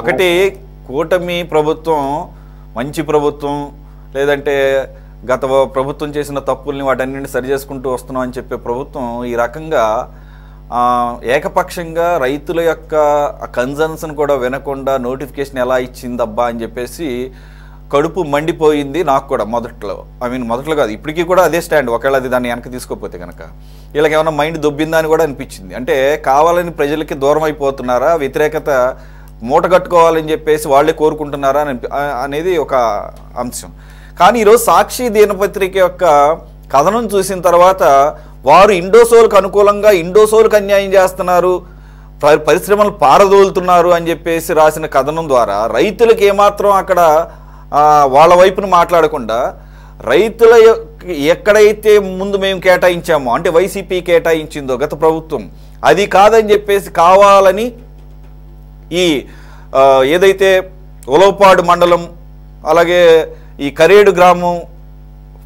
ఒకటి కూటమి ప్రభుత్వం మంచి ప్రభుత్వం లేదంటే గత ప్రభుత్వం చేసిన తప్పుల్ని వాటన్నిటిని సరి చేసుకుంటూ వస్తున్నాం అని చెప్పే ప్రభుత్వం ఈ రకంగా ఏకపక్షంగా రైతుల యొక్క కన్సర్న్స్ కూడా వినకుండా నోటిఫికేషన్ ఎలా ఇచ్చిందబ్బా అని చెప్పేసి కడుపు మండిపోయింది నాకు కూడా మొదట్లో. మొదట్లో కాదు, ఇప్పటికీ కూడా అదే స్టాండ్. ఒకవేళ అది దాన్ని వెనక్కి తీసుకోకపోతే కనుక వీళ్ళకి ఏమైనా మైండ్ దొబ్బిందా అని కూడా అనిపించింది. అంటే కావాలని ప్రజలకి దూరం అయిపోతున్నారా, వ్యతిరేకత మూట కట్టుకోవాలని చెప్పేసి వాళ్ళే కోరుకుంటున్నారా అనేది ఒక అంశం. కానీ ఈరోజు సాక్షి దినపత్రిక యొక్క కథనం చూసిన తర్వాత వారు ఇండోసోల్కి అనుకూలంగా ఇండోసోల్కి అన్యాయం చేస్తున్నారు, పరిశ్రమలు పారదోలుతున్నారు అని చెప్పేసి రాసిన కథనం ద్వారా రైతులకు ఏమాత్రం అక్కడ వాళ్ళ వైపును మాట్లాడకుండా రైతుల ఎక్కడైతే ముందు మేము కేటాయించామో అంటే వైసీపీ కేటాయించిందో గత ప్రభుత్వం అది కాదని చెప్పేసి కావాలని ఈ ఏదైతే ఉలవపాడు మండలం అలాగే ఈ కరేడు గ్రామం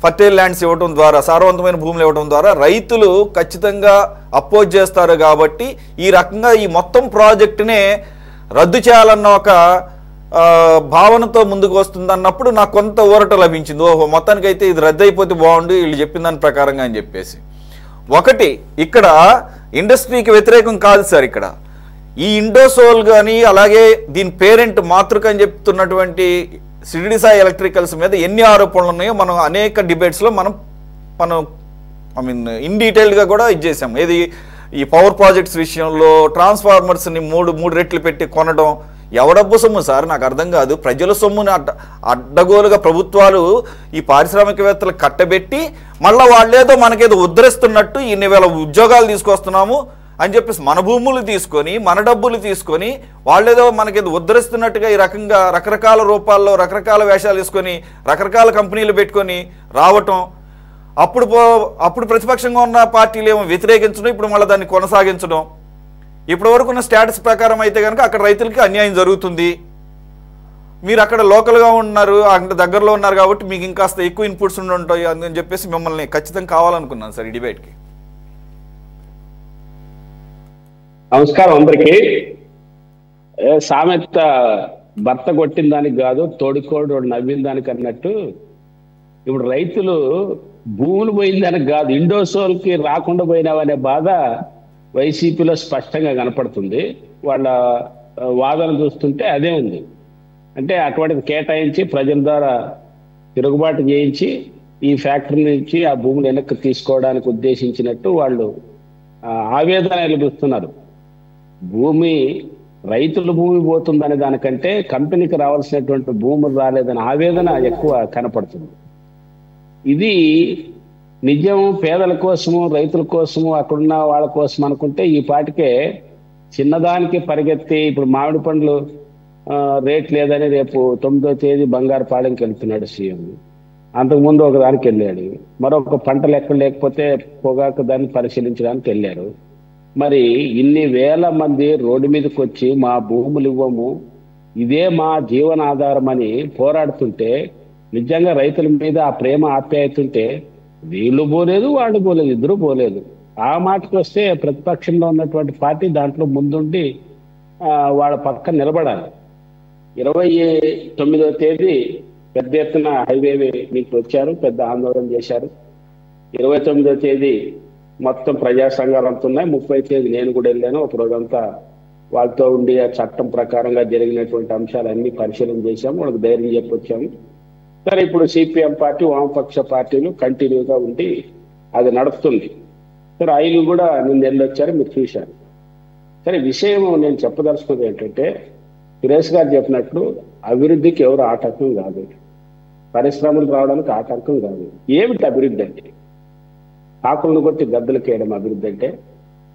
ఫర్టైల్ ల్యాండ్స్ ఇవ్వడం ద్వారా సారవంతమైన భూములు ఇవ్వడం ద్వారా రైతులు ఖచ్చితంగా అపోజ్ చేస్తారు కాబట్టి ఈ రకంగా ఈ మొత్తం ప్రాజెక్టునే రద్దు చేయాలన్న ఒక భావనతో ముందుకు వస్తుంది అన్నప్పుడు నాకు కొంత ఊరట లభించింది. ఓహో, మొత్తానికైతే ఇది రద్దు అయిపోతే బాగుండు వీళ్ళు చెప్పిన దాని ప్రకారంగా అని చెప్పేసి. ఒకటి ఇక్కడ ఇండస్ట్రీకి వ్యతిరేకం కాదు సార్. ఇక్కడ ఈ ఇండోసోల్ కానీ అలాగే దీని పేరెంట్ మాతృక అని చెప్తున్నటువంటి షిరిడి సాయి ఎలక్ట్రికల్స్ మీద ఎన్ని ఆరోపణలు ఉన్నాయో మనం అనేక డిబేట్స్లో మనం ఇన్ డీటెయిల్డ్గా కూడా ఇచ్చేసాం. ఏది ఈ పవర్ ప్రాజెక్ట్స్ విషయంలో ట్రాన్స్ఫార్మర్స్ని మూడు రెట్లు పెట్టి కొనడం ఎవడబ్బు సొమ్ము సార్? నాకు అర్థం కాదు. ప్రజల సొమ్ముని అడ్డగోలుగా ప్రభుత్వాలు ఈ పారిశ్రామికవేత్తలు కట్టబెట్టి మళ్ళీ వాళ్ళేదో మనకేదో ఉద్ధరిస్తున్నట్టు ఇన్ని వేల ఉద్యోగాలు తీసుకొస్తున్నాము అని చెప్పేసి మన భూములు తీసుకొని మన డబ్బులు తీసుకొని వాళ్ళేదో మనకేదో ఉద్ధరిస్తున్నట్టుగా ఈ రకంగా రకరకాల రూపాల్లో రకరకాల వేషాలు వేసుకొని రకరకాల కంపెనీలు పెట్టుకొని రావటం, అప్పుడు ప్రతిపక్షంగా ఉన్న పార్టీలు ఏమో వ్యతిరేకించడం, ఇప్పుడు మళ్ళీ దాన్ని కొనసాగించడం. ఇప్పటి వరకు ఉన్న స్టేటస్ ప్రకారం అయితే కనుక అక్కడ రైతులకి అన్యాయం జరుగుతుంది. మీరు అక్కడ లోకల్గా ఉన్నారు, అక్కడ దగ్గరలో ఉన్నారు కాబట్టి మీకు ఇంకాస్త ఎక్కువ ఇన్పుట్స్ ఉంటాయి అని చెప్పేసి మిమ్మల్ని ఖచ్చితంగా కావాలనుకున్నాను సార్ ఈ డిబేట్కి. నమస్కారం అందరికీ. సామెత భర్త కొట్టిన దానికి కాదు తోడుకోడు నవ్విన దానికి అన్నట్టు ఇప్పుడు రైతులు భూములు పోయిన దానికి కాదు ఇండోసోల్కి రాకుండా పోయినావనే బాధ వైసీపీలో స్పష్టంగా కనపడుతుంది. వాళ్ళ వాదన చూస్తుంటే అదే ఉంది. అంటే అటువంటిది కేటాయించి ప్రజల ద్వారా తిరుగుబాటు చేయించి ఈ ఫ్యాక్టరీ నుంచి ఆ భూములు వెనక్కి తీసుకోవడానికి ఉద్దేశించినట్టు వాళ్ళు ఆవేదన వెలిపిస్తున్నారు. రైతుల భూమి పోతుందనే దానికంటే కంపెనీకి రావాల్సినటువంటి భూములు రాలేదనే ఆవేదన ఎక్కువ కనపడుతుంది. ఇది నిజం పేదల కోసము రైతుల కోసము అక్కడున్న వాళ్ళ కోసం అనుకుంటే ఈ పాటికే చిన్నదానికి పరిగెత్తి ఇప్పుడు మామిడి పండ్లు రేట్ లేదని రేపు 9వ తేదీ బంగారుపాలెంకి వెళ్తున్నాడు సీఎం. అంతకుముందు ఒక దానికి వెళ్ళాడు, మరొక పంటలు ఎక్కడ లేకపోతే పొగాకు దాన్ని పరిశీలించడానికి వెళ్ళారు. మరి ఇన్ని వేల మంది రోడ్డు మీదకి వచ్చి మా భూములు ఇవ్వము, ఇదే మా జీవనాధారం అని పోరాడుతుంటే నిజంగా రైతుల మీద ఆ ప్రేమ ఆప్యాయతుంటే వీళ్ళు పోలేదు వాళ్ళు పోలేదు, ఇద్దరు పోలేదు. ఆ మాటకు వస్తే ప్రతిపక్షంలో ఉన్నటువంటి పార్టీ దాంట్లో ముందుండి వాళ్ళ పక్కన నిలబడాలి. 29వ తేదీ పెద్ద ఎత్తున హైవే మీకు వచ్చారు, పెద్ద ఆందోళన చేశారు. 29వ తేదీ మొత్తం ప్రజా సంఘాలు అంతున్నాయి. 30వ తేదీ నేను కూడా వెళ్ళాను. ఒక రోజంతా వాళ్ళతో ఉండి ఆ చట్టం ప్రకారంగా జరిగినటువంటి అంశాలన్నీ పరిశీలన చేశాము, వాళ్ళకి ధైర్యం చెప్పొచ్చాము. సరే, ఇప్పుడు సిపిఎం పార్టీ వామపక్ష పార్టీలు కంటిన్యూగా ఉండి అది నడుస్తుంది. సరే, ఆయన కూడా నిన్న వెళ్ళొచ్చారు, మీరు చూశారు. సరే, విషయం నేను చెప్పదలుచుకున్నది ఏంటంటే సురేష్ గారు చెప్పినట్లు అభివృద్ధికి ఎవరు ఆటంకం కాదు, పరిశ్రమలు రావడానికి ఆటంకం కాదు. ఏమిటి అభివృద్ధి అంటే? ఆకులను కొట్టి గద్దలు కేయడం అభివృద్ధి అంటే?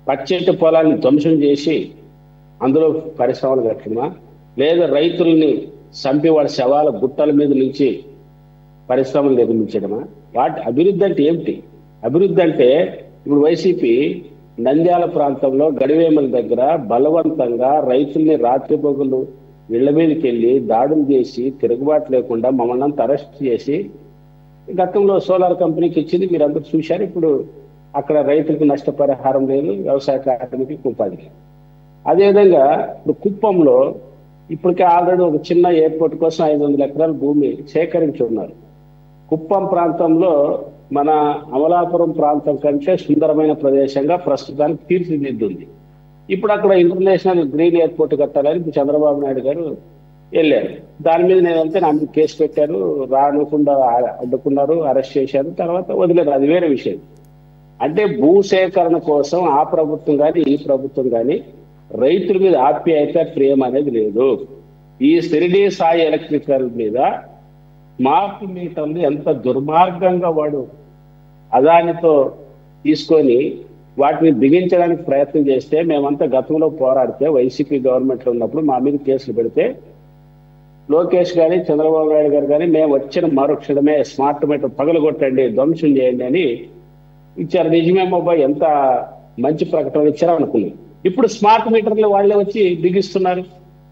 పచ్చటి పొలాన్ని ధ్వంసం చేసి అందులో పరిశ్రమలు కట్టడమా? లేదా రైతుల్ని చంపి వాళ్ళ శవాల గుట్టల మీద నుంచి పరిశ్రమలు నిర్మించడమా? వాటి అభివృద్ధి అంటే ఏమిటి? అభివృద్ధి అంటే ఇప్పుడు వైసీపీ నంద్యాల ప్రాంతంలో గడివేమల దగ్గర బలవంతంగా రైతుల్ని రాత్రి పగులు ఇళ్ల మీదకి వెళ్ళి దాడులు చేసి తిరుగుబాటు లేకుండా మమ్మల్ని అంతా అరెస్ట్ చేసి గతంలో సోలార్ కంపెనీకి ఇచ్చింది మీరు అందరూ చూశారు. ఇప్పుడు అక్కడ రైతులకు నష్టపరిహారం లేదు, వ్యవసాయ కార్మికులకు ఉపాధి లేదు. అదేవిధంగా ఇప్పుడు కుప్పంలో ఇప్పటికే ఆల్రెడీ ఒక చిన్న ఎయిర్పోర్ట్ కోసం 500 ఎకరాల భూమి సేకరించి ఉన్నారు. కుప్పం ప్రాంతంలో మన అమలాపురం ప్రాంతం కంటే సుందరమైన ప్రదేశంగా ప్రస్తుతానికి తీర్చిదిద్దుంది. ఇప్పుడు అక్కడ ఇంటర్నేషనల్ గ్రీన్ ఎయిర్పోర్ట్ కట్టాలని ఇప్పుడు చంద్రబాబు నాయుడు గారు వెళ్ళారు. దాని మీద నేనంతే నా మీద కేసు పెట్టారు, రానకుండా అడ్డుకున్నారు, అరెస్ట్ చేశారు, తర్వాత వదిలేరు. అది వేరే విషయం. అంటే భూసేకరణ కోసం ఆ ప్రభుత్వం కానీ ఈ ప్రభుత్వం కానీ రైతుల మీద ఆప్యాయత ప్రేమ అనేది లేదు. ఈ షిరిడి సాయి ఎలక్ట్రికల్ మీద స్మార్ట్ మీటర్లు ఎంత దుర్మార్గంగా వాడు అదానితో తీసుకొని వాటిని బిగించడానికి ప్రయత్నం చేస్తే, మేమంతా గతంలో పోరాడితే వైసీపీ గవర్నమెంట్లో ఉన్నప్పుడు మా మీద కేసులు పెడితే లోకేష్ గారి చంద్రబాబు నాయుడు గారు కానీ మేము వచ్చిన మరుక్షణమే స్మార్ట్ మీటర్ పగలగొట్టండి, ధ్వంసం చేయండి అని ఇచ్చారు. నిజమేమో బాయ్, ఎంత మంచి ప్రకటన ఇచ్చారో అనుకున్నాం. ఇప్పుడు స్మార్ట్ మీటర్లు వాళ్ళే వచ్చి బిగిస్తున్నారు.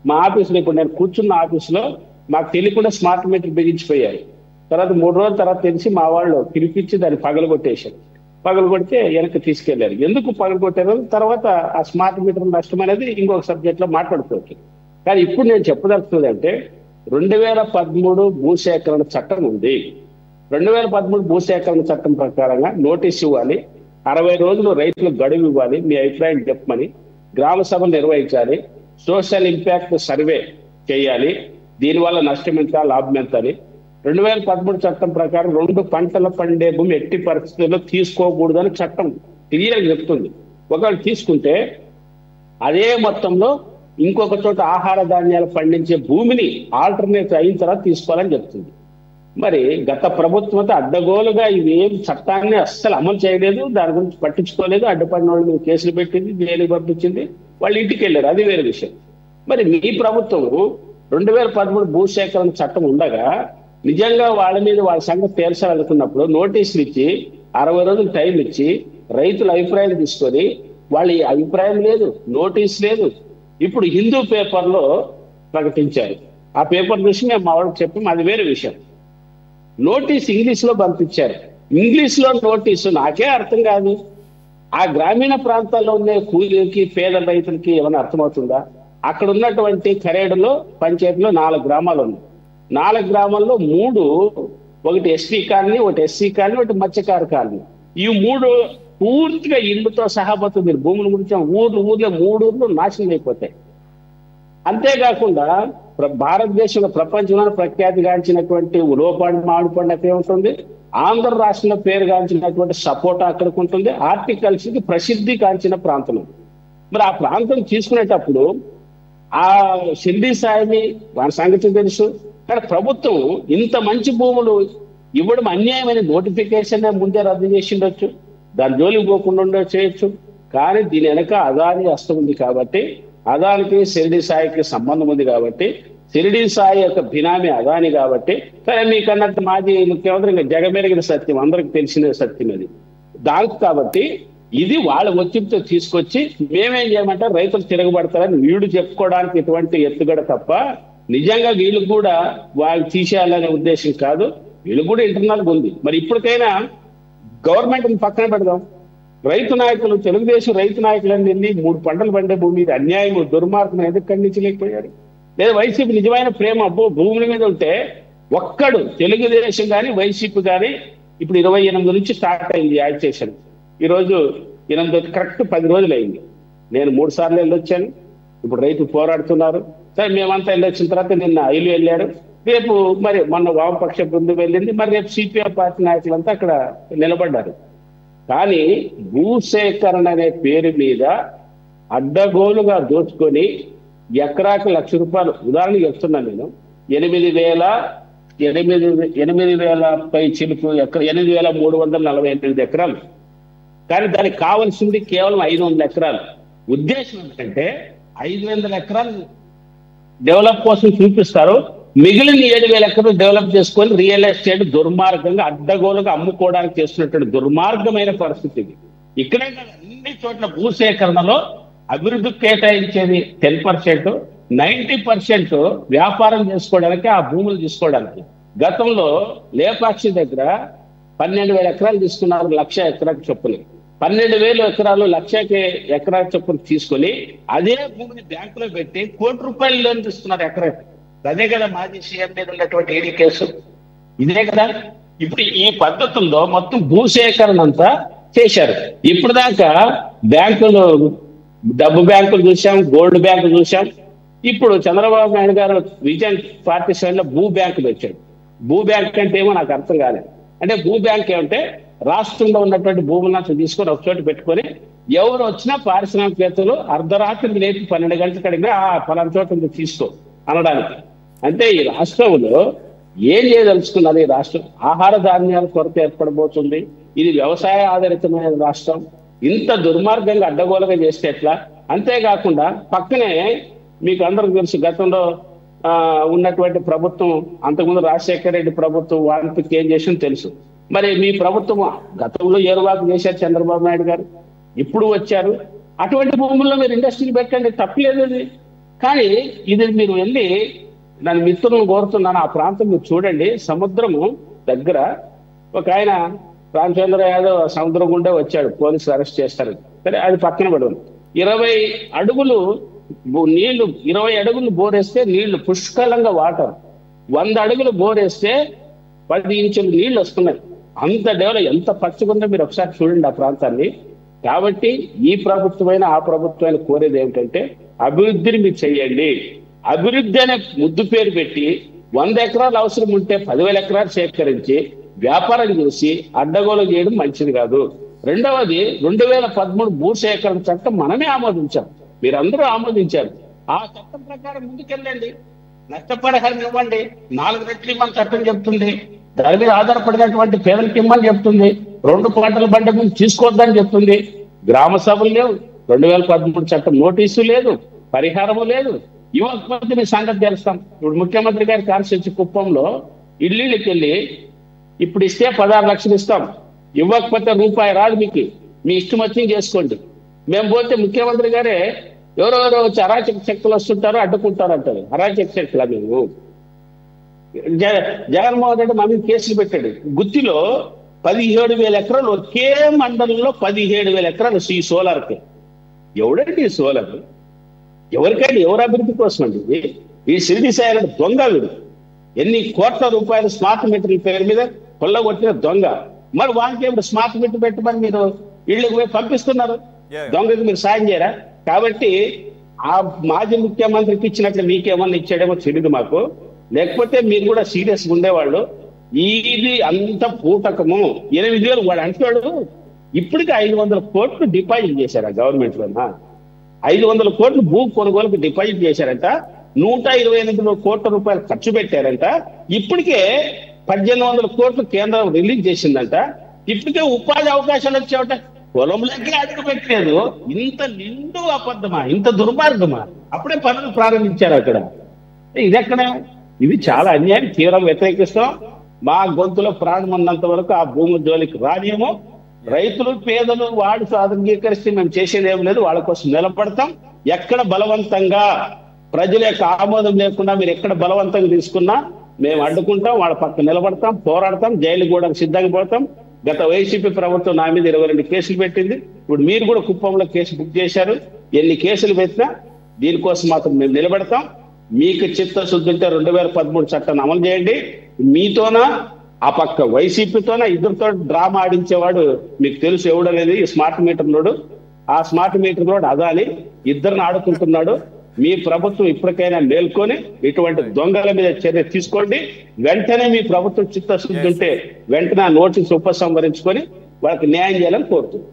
మా ఆఫీసులో ఇప్పుడు నేను కూర్చున్న ఆఫీసులో మాకు తెలియకుండా స్మార్ట్ మీటర్ బిగించిపోయారు. తర్వాత 3 రోజుల తర్వాత తెలిసి మా వాళ్ళు పిలిపించి దాన్ని పగలగొట్టేశారు. పగలగొడితే వెనక్కి తీసుకెళ్లారు. ఎందుకు పగలగొట్టారు తర్వాత ఆ స్మార్ట్ మీటర్ నష్టం అనేది ఇంకొక సబ్జెక్ట్ లో మాట్లాడుకోవచ్చు. కానీ ఇప్పుడు నేను చెప్పదలుచుకుంది అంటే 2013 భూసేకరణ చట్టం ఉంది. 2013 భూసేకరణ చట్టం ప్రకారంగా నోటీస్ ఇవ్వాలి, 60 రోజులు రైతులకు గడువు ఇవ్వాలి, మీ అభిప్రాయం చెప్పమని గ్రామ సభలు నిర్వహించాలి, సోషల్ ఇంపాక్ట్ సర్వే చేయాలి, దీనివల్ల నష్టం ఎంత లాభం ఎంత అని. 2013 చట్టం ప్రకారం 2 పంటల పండే భూమి ఎట్టి పరిస్థితుల్లో తీసుకోకూడదని చట్టం క్లియర్గా చెప్తుంది. ఒకవేళ తీసుకుంటే అదే మొత్తంలో ఇంకొక చోట ఆహార ధాన్యాలు పండించే భూమిని ఆల్టర్నేట్ అయిన తర్వాత తీసుకోవాలని చెప్తుంది. మరి గత ప్రభుత్వంతో అడ్డగోలుగా ఇవేం చట్టాన్ని అస్సలు అమలు చేయలేదు, దాని గురించి పట్టించుకోలేదు, అడ్డుపడిన వాళ్ళ మీద కేసులు పెట్టింది, జైలుకి పంపించింది, వాళ్ళు ఇంటికి వెళ్ళారు, అది వేరే విషయం. మరి మీ ప్రభుత్వం 2013 భూసేకరణ చట్టం ఉండగా నిజంగా వాళ్ళ మీద వాళ్ళ సంగతి తేల్చాలనుకున్నప్పుడు నోటీసులు ఇచ్చి 60 రోజులు టైం ఇచ్చి రైతుల అభిప్రాయం తీసుకొని వాళ్ళ అభిప్రాయం లేదు, నోటీస్ లేదు. ఇప్పుడు హిందూ పేపర్లో ప్రకటించారు. ఆ పేపర్ చూసి మేము మా వాళ్ళకి చెప్పాము, అది వేరే విషయం. నోటీస్ ఇంగ్లీష్ లో పంపించారు. ఇంగ్లీష్ లో నోటీసు నాకే అర్థం కాదు. ఆ గ్రామీణ ప్రాంతాల్లో ఉండే కూలీలకి పేద రైతులకి ఏమైనా అర్థమవుతుందా? అక్కడ ఉన్నటువంటి ఖరేడులో పంచాయతీలో 4 గ్రామాలు ఉన్నాయి. 4 గ్రామాల్లో 3, ఒకటి ఎస్టీ కాలనీ, ఒకటి ఎస్సీ కాలనీ, ఒకటి మత్స్యకార కాలనీ. ఈ 3 పూర్తిగా ఇళ్లతో సహా పోతుంది. మీరు భూముల గురించి ఊర్లో 3 ఊర్లు నాశనం అయిపోతాయి. అంతేకాకుండా భారతదేశంలో ప్రపంచంలో ప్రఖ్యాతిగాంచినటువంటి ఉలవపాడు మామిడి పండు అక్కడ ఉంటుంది, ఆంధ్ర రాష్ట్రంలో పేరుగాంచినటువంటి సపోటా అక్కడికి ఉంటుంది, హార్టికల్చర్ కి ప్రసిద్ధి కాంచిన ప్రాంతం. మరి ఆ ప్రాంతం తీసుకునేటప్పుడు ఆ షిరిడి సాయిని వారి సంగతి తెలుసు. కానీ ప్రభుత్వం ఇంత మంచి భూములు ఇవ్వడం అన్యాయమైన నోటిఫికేషన్ ముందే రద్దు చేసి ఉండొచ్చు, దాని జోలికి పోకుండా చేయొచ్చు. కానీ దీని వెనక అదాని హస్తం ఉంది కాబట్టి, అదానికి షిరిడి సాయికి సంబంధం ఉంది కాబట్టి, షిరిడి సాయి యొక్క బినామీ అదాని కాబట్టి, సరే మీకన్నట్టు మాజీ ముఖ్యమంత్రి జగమెరిగిన సత్యం, అందరికి తెలిసిన సత్యం అది. దానికి కాబట్టి ఇది వాళ్ళ ఒత్తిడితో తీసుకొచ్చి మేమేం చేయమంటే రైతులు తిరగబడతారని వీడు చెప్పుకోవడానికి ఇటువంటి ఎత్తుగడ తప్ప నిజంగా వీళ్ళు కూడా వాళ్ళు తీసేయాలనే ఉద్దేశం కాదు. వీళ్ళు కూడా ఇంటర్నల్ ఉంది. మరి ఇప్పటికైనా గవర్నమెంట్ పక్కన పెడదాం. రైతు నాయకులు, తెలుగుదేశం రైతు నాయకులన్నీ 3 పంటలు పండే భూమి మీద అన్యాయం, దుర్మార్గం ఎందుకు ఖండించలేకపోయారు? లేదా వైసీపీ నిజమైన ప్రేమ భూముల మీద ఉంటే ఒక్కడు తెలుగుదేశం కానీ వైసీపీ కానీ ఇప్పుడు 28 నుంచి స్టార్ట్ అయింది యాజిటేషన్. ఈరోజు 8 కరెక్ట్ 10 రోజులు అయింది. నేను 3 సార్లు వెళ్ళొచ్చాను. ఇప్పుడు రైతులు పోరాడుతున్నారు. సరే మేమంతా వెళ్ళొచ్చిన తర్వాత నిన్న ఐలు వెళ్ళారు. రేపు మరి మొన్న వామపక్ష బృందం వెళ్ళింది. మరి రేపు సిపిఐ పార్టీ నాయకులంతా అక్కడ నిలబడ్డారు. కానీ భూసేకరణ అనే పేరు మీద అడ్డగోలుగా దోచుకొని ఎకరాకి ₹1,00,000, ఉదాహరణ చెప్తున్నాను నేను, 8,000 పై చిలుకు 8,348 ఎకరాలు. కానీ దానికి కావాల్సింది కేవలం 500 ఎకరాలు. ఉద్దేశం ఏంటంటే 500 ఎకరాలు డెవలప్ కోసం చూపిస్తారు, మిగిలిన 7,000 ఎకరాలు డెవలప్ చేసుకొని రియల్ ఎస్టేట్ దుర్మార్గంగా అడ్డగోలుగా అమ్ముకోవడానికి చేస్తున్నటువంటి దుర్మార్గమైన పరిస్థితి ఇది. ఇక్కడే అన్ని చోట్ల భూసేకరణలో అభివృద్ధికి కేటాయించేది 10%, 90% వ్యాపారం చేసుకోవడానికి, ఆ భూములు తీసుకోవడానికి. గతంలో లేపాక్షి దగ్గర 12,000 ఎకరాలు తీసుకున్నారు, 1,00,000 ఎకరాలకు చొప్పున. 12,000 ఎకరాలు లక్షకి ఎకరా చొప్పున తీసుకొని అదే భూమిని బ్యాంకులో పెట్టి ₹1,00,00,000 లోన్ తీసుకున్నారు ఎకరాకి. అదే కదా మాజీ సీఎం మీద ఉన్నటువంటి ఈడీ కేసు, ఇదే కదా. ఇప్పుడు ఈ పద్ధతుల్లో మొత్తం భూసేకరణ అంతా చేశారు. ఇప్పుడు దాకా బ్యాంకులు, డబ్బు బ్యాంకులు చూసాం, గోల్డ్ బ్యాంకు చూసాం. ఇప్పుడు చంద్రబాబు నాయుడు గారు విజన్ పార్టీ స్థాయిలో భూ బ్యాంకులు వచ్చాడు. భూ బ్యాంక్ అంటే ఏమో నాకు అర్థం కాలేదు. అంటే భూ బ్యాంక్ ఏమంటే రాష్ట్రంలో ఉన్నటువంటి భూములను తీసుకొని ఒక చోట పెట్టుకొని ఎవరు వచ్చినా పారిశ్రామికవేత్తలు అర్ధరాత్రి లేచి 12 గంటలకు అడిగినా పలానా చోట ఉంది తీసుకో అనడానికి. అంటే ఈ రాష్ట్రంలో ఏం చేయదలుచుకున్నారు? ఈ రాష్ట్రం ఆహార ధాన్యాల కొరత ఏర్పడబోతుంది. ఇది వ్యవసాయ ఆధారితమైన రాష్ట్రం. ఇంత దుర్మార్గంగా అడ్డగోలుగా చేస్తే ఎట్లా? అంతేకాకుండా పక్కనే మీకు అందరికి తెలుసు, గతంలో ఉన్నటువంటి ప్రభుత్వం, అంతకుముందు రాజశేఖర రెడ్డి ప్రభుత్వం వారికి ఏం చేసిందో తెలుసు. మరి మీ ప్రభుత్వం గతంలో ఏరువాకు చేశారు చంద్రబాబు నాయుడు గారు, ఇప్పుడు వచ్చారు. అటువంటి భూముల్లో మీరు ఇండస్ట్రీలు పెట్టండి, తప్పలేదు అది. కానీ ఇది మీరు వెళ్ళి నన్ను మిత్రులను కోరుతున్నాను, ఆ ప్రాంతం మీరు చూడండి. సముద్రము దగ్గర ఒక ఆయన రామచంద్ర యాదవ్ సముద్రం గుండా వచ్చాడు, పోలీసులు అరెస్ట్ చేస్తారు. సరే, అది పక్కన పడదు. 20 అడుగులు నీళ్లు, 20 అడుగులు బోరేస్తే నీళ్లు పుష్కలంగా వాటర్, 100 అడుగులు బోరేస్తే 10 ఇంచులు నీళ్లు వస్తున్నాయి. అంత డెవలప్, ఎంత పచ్చగుందో మీరు ఒకసారి చూడండి ఆ ప్రాంతాన్ని. కాబట్టి ఈ ప్రభుత్వమైన ఆ ప్రభుత్వాన్ని కోరేది ఏమిటంటే అభివృద్ధిని మీరు చెయ్యండి. అభివృద్ధి అనే ముద్దు పేరు పెట్టి 100 ఎకరాలు అవసరం ఉంటే 10,000 ఎకరాలు సేకరించి వ్యాపారం చేసి అడ్డగోలు చేయడం మంచిది కాదు. రెండవది, 2013 భూసేకరణ చట్టం మనమే ఆమోదించాం, మీరందరూ ఆమోదించారు. ఆ చట్టం ప్రకారం ముందుకెళ్ళండి, నష్టపరిహారం ఇవ్వండి. 4 రెట్లు ఇవ్వని చట్టం చెప్తుంది. దాని మీద ఆధారపడినటువంటి పేదలకు ఇవ్వమని చెప్తుంది. 2 పంటల బండ ముందు తీసుకోవద్దని చెప్తుంది. గ్రామ సభలు లేవు, 2013 చట్టం నోటీసు లేదు, పరిహారము లేదు. ఇవ్వకపోతే మీ సంగతి తెలుస్తాం. ఇప్పుడు ముఖ్యమంత్రి గారి కాన్స్టిట్యూన్సీ కుప్పంలో ఇల్లుకి వెళ్ళి ఇప్పుడు ఇస్తే 16 లక్షలు ఇస్తాం, ఇవ్వకపోతే రూపాయి రాదు, మీకు మీ ఇష్టం వచ్చింది చేసుకోండి. మేము పోతే ముఖ్యమంత్రి గారే ఎవరెవరో వచ్చి అరాచక శక్తులు వస్తుంటారో అడ్డుకుంటారు అంటారు. అరాచక శక్తులా మేము? జగన్మోహన్ రెడ్డి మా మీద కేసులు పెట్టాడు. గుత్తిలో 17,000 ఎకరాలు, ఒకే మండలంలో 17,000 ఎకరాలు ఈ సోలార్కి. ఎవడండి ఈ సోలార్? ఎవరికైనా ఎవరు అభివృద్ధి కోసం అండి ఇది? ఈ షిరిడి సాయి గారు దొంగ వీడు. ఎన్ని కోట్ల రూపాయలు స్మార్ట్ మీటర్ల పేరు మీద కొల్లగొట్టిన దొంగ. మరి వానికి ఏమిటి స్మార్ట్ మీటర్ పెట్టమని మీరు ఇళ్ళకి పోయి పంపిస్తున్నారు? దొంగకి మీరు సాయం చేయరా? కాబట్టి ఆ మాజీ ముఖ్యమంత్రికి ఇచ్చినట్లు మీకేమన్నా ఇచ్చాడేమో తెలియదు మాకు. లేకపోతే మీరు కూడా సీరియస్గా ఉండేవాళ్ళు. ఇది అంత పూటకము. 8,000 వాడు అంటాడు. ఇప్పటికి 500 కోట్లు డిపాజిట్ చేశారు ఆ గవర్నమెంట్ లోనా? 500 కోట్లు భూ కొనుగోలుకు డిపాజిట్ చేశారంట. 128 కోట్ల రూపాయలు ఖర్చు పెట్టారంట. ఇప్పటికే 1,800 కోట్లు కేంద్రం రిలీజ్ చేసిందంట. ఇప్పటికే ఉపాధి అవకాశాలు వచ్చావట. పొలంలోకి అడుగు పెట్టలేదు. ఇంత నిండు అబద్ధమా, ఇంత దుర్మార్గమా? అప్పుడే పనులు ప్రారంభించారు అక్కడ. ఇదెక్కడ? ఇది చాలా అన్యాయం, తీవ్రంగా వ్యతిరేకిస్తాం. మా గొంతులో ప్రాణం ఉన్నంత వరకు ఆ భూమి జోలికి రానియము. రైతులు, పేదలు వాడు సాధంగీకరిస్తే మేము చేసేది ఏం లేదు, వాళ్ళ కోసం నిలబడతాం. ఎక్కడ బలవంతంగా ప్రజల యొక్క ఆమోదం లేకుండా మీరు ఎక్కడ బలవంతంగా తీసుకున్నా మేము అడ్డుకుంటాం, వాళ్ళ పక్క నిలబడతాం, పోరాడతాం, జైలుకి కూడా సిద్ధంగా పోతాం. గత వైసీపీ ప్రభుత్వం నా మీద 22 కేసులు పెట్టింది. ఇప్పుడు మీరు కూడా కుప్పంలో కేసు బుక్ చేశారు. ఎన్ని కేసులు పెట్టినా దీనికోసం మాత్రం మేము నిలబడతాం. మీకు చిత్తశుద్ధి ఉంటే 2013 చట్టాన్ని అమలు చేయండి. మీతోనా ఆ పక్క వైసీపీతోనా ఇద్దరితో డ్రామా ఆడించేవాడు మీకు తెలుసు ఎవడనేది. ఈ స్మార్ట్ మీటర్ లోడు, ఆ స్మార్ట్ మీటర్ లోడు అదాని ఇద్దరిని ఆడుకుంటున్నాడు. మీ ప్రభుత్వం ఇప్పటికైనా మేల్కొని ఇటువంటి దొంగల మీద చర్య తీసుకోండి. వెంటనే మీ ప్రభుత్వం చిత్తశుద్ధి ఉంటే వెంటనే నోటీసు ఉపసంహరించుకొని వాళ్ళకి న్యాయం చేయాలని కోరుతుంది.